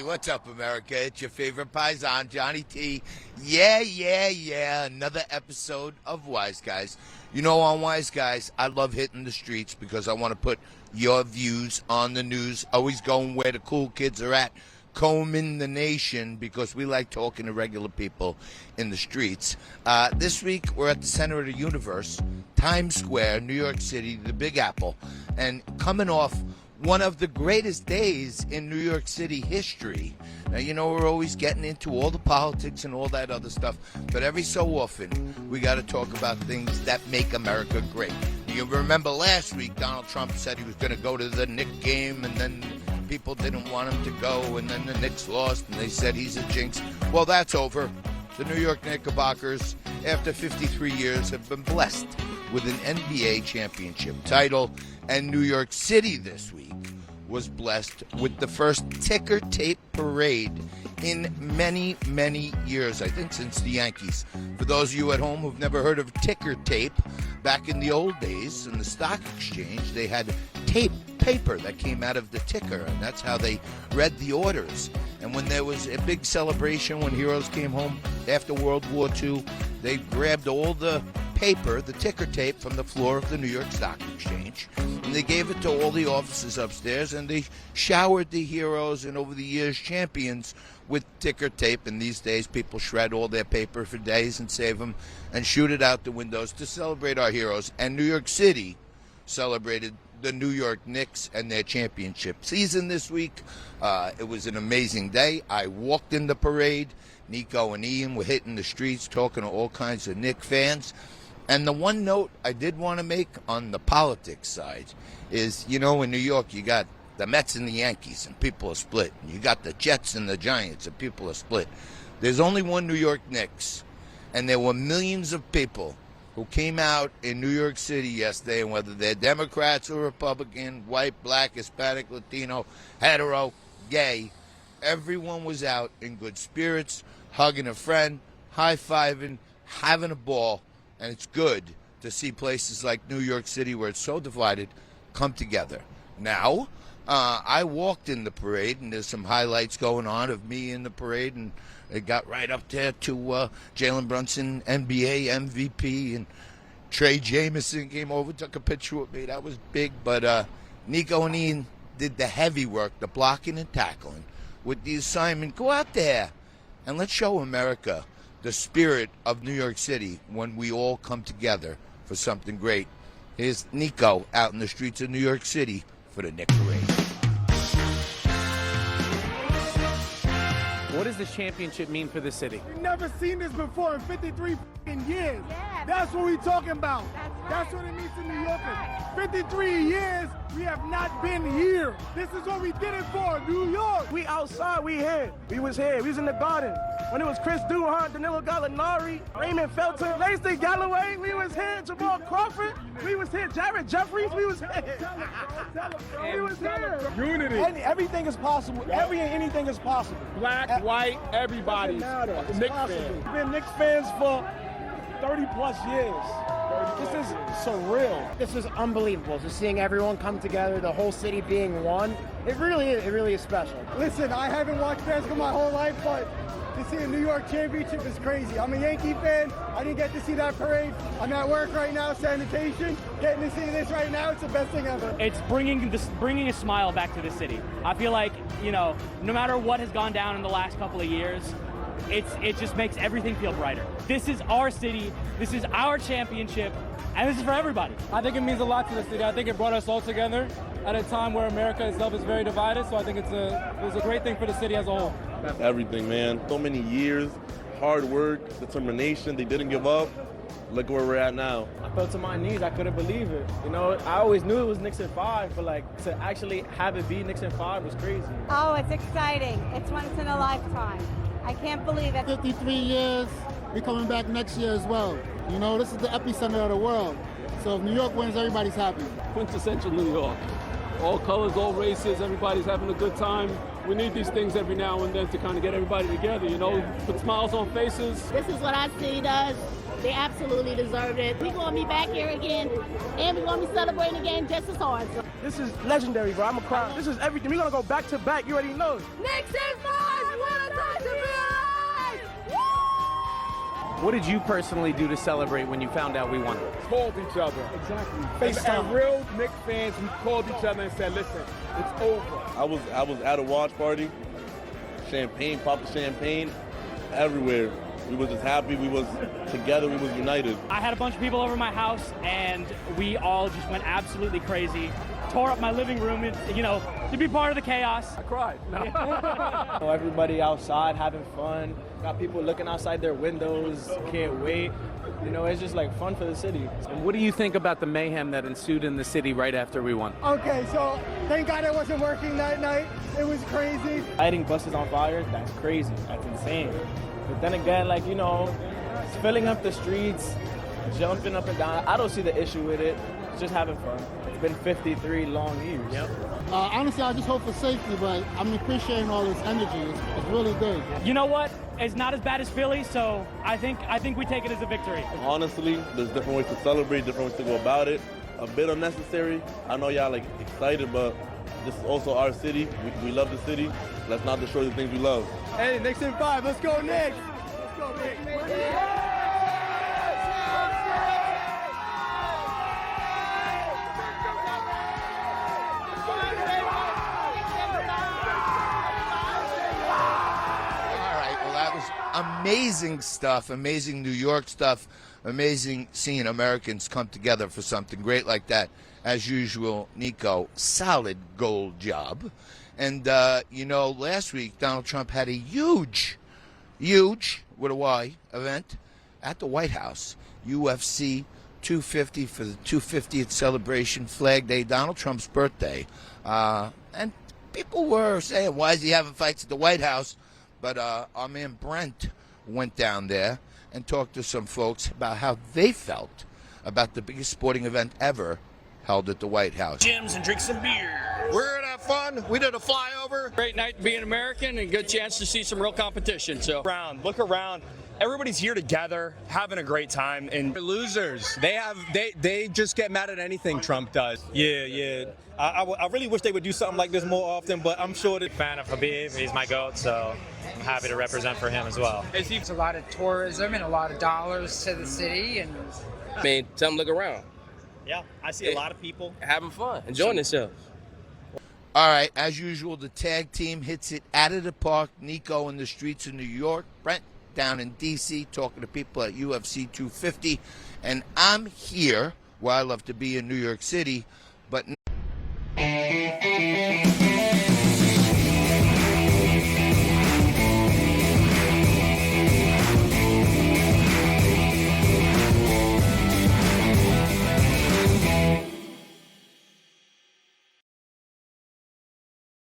what's up, America? It's your favorite paisan, Johnny T. Yeah. Another episode of Wise Guys. You know, on Wise Guys, I love hitting the streets because I want to put your views on the news. Always going where the cool kids are at. Combing the nation because we like talking to regular people in the streets. This week, we're at the center of the universe, Times Square, New York City, the Big Apple. And coming off one of the greatest days in New York City history. Now, you know, we're always getting into all the politics and all that other stuff, but every so often, we got to talk about things that make America great. You remember last week, Donald Trump said he was going to go to the Knicks game, and then people didn't want him to go, and then the Knicks lost, and they said he's a jinx. Well, that's over. The New York Knickerbockers, after 53 years, have been blessed with an NBA championship title, and New York City this week was blessed with the first ticker tape parade in many, many years, I think since the Yankees. For those of you at home who've never heard of ticker tape, back in the old days in the stock exchange, they had paper that came out of the ticker, and that's how they read the orders. And when there was a big celebration, when heroes came home after World War II, they grabbed all the paper, the ticker tape, from the floor of the New York Stock Exchange, and they gave it to all the officers upstairs, and they showered the heroes and over the years champions with ticker tape. And these days people shred all their paper for days and save them and shoot it out the windows to celebrate our heroes. And New York City celebrated the New York Knicks and their championship season this week. It was an amazing day. I walked in the parade. Nico and Ian were hitting the streets talking to all kinds of Knicks fans. And the one note I did want to make on the politics side is, you know, in New York you got the Mets and the Yankees and people are split. And you got the Jets and the Giants and people are split. There's only one New York Knicks. And there were millions of people who came out in New York City yesterday, and whether they're Democrats or Republican, white, black, Hispanic, Latino, hetero, gay, everyone was out in good spirits, hugging a friend, high-fiving, having a ball. And it's good to see places like New York City, where it's so divided, come together. Now, I walked in the parade, and there's some highlights going on of me in the parade, and it got right up there to Jalen Brunson, NBA MVP, and Trey Jameson came over, took a picture with me. That was big. But Nico and Ian did the heavy work, the blocking and tackling, with the assignment, go out there and let's show America the spirit of New York City when we all come together for something great. Here's Nico out in the streets of New York City for the Knicks parade. What does this championship mean for the city? We've never seen this before in 53 years. Yeah, that's what we're talking about. That's what it means to New Yorkers. 53 years, we have not been here. This is what we did it for, New York. We outside, we here. We was here. We was in the Garden. When it was Chris Duhon, Danilo Gallinari, Raymond Felton, Lacey Galloway, we was here. Jamal Crawford, we was here. Jared Jeffries, we was here. We was here. Unity. And everything is possible. Anything is possible. Black, white, everybody. Knicks fans. We've been Knicks fans for 30 plus years. This is surreal. This is unbelievable. Just seeing everyone come together, the whole city being one. It really is special. Listen, I haven't watched basketball my whole life, but to see a New York championship is crazy. I'm a Yankee fan. I didn't get to see that parade. I'm at work right now, sanitation. Getting to see this right now, it's the best thing ever. It's bringing a smile back to the city. I feel like, you know, no matter what has gone down in the last couple of years, it just makes everything feel brighter. This is our city, this is our championship, and this is for everybody. I think it means a lot to the city. I think it brought us all together at a time where America itself is very divided, so I think it was a great thing for the city as a whole. Everything, man. So many years, hard work, determination, they didn't give up. Look where we're at now. I fell to my knees. I couldn't believe it. You know, I always knew it was Knicks in 5, but like to actually have it be Knicks in 5 was crazy. Oh, it's exciting. It's once in a lifetime. I can't believe it. 53 years, we're coming back next year as well. You know, this is the epicenter of the world. So if New York wins, everybody's happy. Quintessential New York. All colors, all races, everybody's having a good time. We need these things every now and then to kind of get everybody together, you know, put smiles on faces. This is what our city does. They absolutely deserve it. We're going to be back here again, and we're going to be celebrating again just as hard. So. This is legendary, bro. I'm a cry. This is everything. We're gonna go back to back. You already know. Knicks in 5! What a time to be alive! Woo! What did you personally do to celebrate when you found out we won? Called each other. Exactly. And real Knicks fans, we called each other and said, listen, it's over. I was at a watch party, champagne, popped the champagne, everywhere. We was just happy. We was together. We was united. I had a bunch of people over my house, and we all just went absolutely crazy. Tore up my living room, to be part of the chaos. I cried. No. Everybody outside having fun. Got people looking outside their windows. Can't wait. It's just like fun for the city. And what do you think about the mayhem that ensued in the city right after we won? Okay, so thank God I wasn't working that night. It was crazy. Lighting buses on fire, that's crazy. That's insane. But then again, filling up the streets, jumping up and down, I don't see the issue with it. It's just having fun. It's been 53 long years. Yep. Honestly, I just hope for safety, but I'm appreciating all this energy. It's really good. You know what? It's not as bad as Philly, so I think we take it as a victory. Honestly, there's different ways to celebrate, different ways to go about it. A bit unnecessary. I know y'all excited, but this is also our city. We love the city. Let's not destroy the things we love. Hey, Knicks in 5. Let's go, Knicks. Let's go, Knicks. Amazing stuff, amazing New York stuff, amazing seeing Americans come together for something great like that. As usual, Nico, solid gold job. And, last week Donald Trump had a huge, with a Y, event at the White House. UFC 250 for the 250th celebration, Flag Day, Donald Trump's birthday. And people were saying, why is he having fights at the White House? But our man Brent went down there and talked to some folks about how they felt about the biggest sporting event ever held at the White House. Gyms and drink some beer. We're going to have fun. We did a flyover. Great night to be an American and good chance to see some real competition. So look around. Everybody's here together, having a great time. And losers, they just get mad at anything Trump does. Yeah. I really wish they would do something like this more often, but I'm sure that fan of Habib, he's my GOAT, so I'm happy to represent for him as well. It's a lot of tourism and a lot of dollars to the city, and tell them look around. Yeah, I see a lot of people having fun, enjoying themselves. All right, as usual, the tag team hits it out of the park. Nico in the streets of New York, Brent down in D.C. talking to people at UFC 250, and I'm here where I love to be in New York City, but